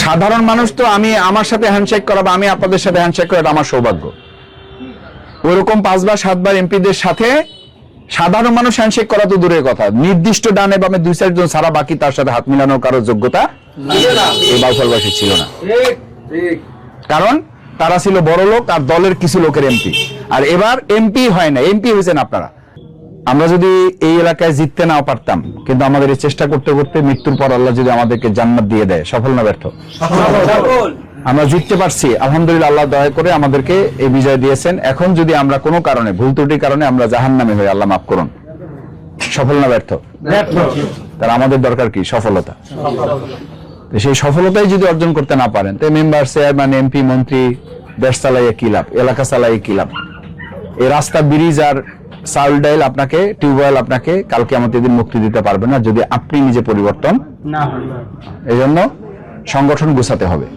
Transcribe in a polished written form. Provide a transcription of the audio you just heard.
সাধারণ মানুষ তো আমি আমার সাথে হ্যান্ডশেক করাবো, আমি আপনাদের সাথে হ্যান্ডশেক করা আমার সৌভাগ্য। ওইরকম 5 বার 7 বার এমপিদের সাথে সাধারণ মানুষ হ্যান্ডশেক করা তো দূরের কথা, নির্দিষ্ট ডানে বামে 2-4 জন ছাড়া বাকি তার সাথে হাত মিলানোর কারো যোগ্যতা এই বাউফলবাসী ছিল না। কারণ তারা ছিল বড় লোক আর দলের কিছু লোকের এমপি। আর এবার এমপি হয় না, এমপি হয়েছেন আপনারা। আমরা যদি এই এলাকায় জিততে নাও পারতাম, কিন্তু আমাদের এই চেষ্টা করতে করতে মৃত্যুর পর আল্লাহ যদি আমাদেরকে জান্নাত দিয়ে দেয়, সফল না ব্যর্থ? আমরা জিততে পারছি, আলহামদুলিল্লাহ। আল্লাহ দয়া করে আমাদেরকে এই বিজয় দিয়েছেন। এখন যদি আমরা কোনো কারণে, ভুল ত্রুটির কারণে আমরা জাহান্নামে হই, আল্লাহ মাফ করুন। সফল না ব্যর্থ? তার আমাদের দরকার কি? সফলতা। সেই সফলতাই যদি অর্জন করতে না পারেন, তো মেম্বার, চেয়ারম্যান, এমপি, মন্ত্রী দেশ চালাইয়া কি লাভ, এলাকা চালাইয়া কি লাভ? এই রাস্তা, ব্রিজ আর চাউল ডাইল আপনাকে, টিউবওয়েল আপনাকে কালকে আমাদের দিন মুক্তি দিতে পারবে না যদি আপনি নিজে পরিবর্তন না হন। এই জন্য সংগঠন গুছাতে হবে।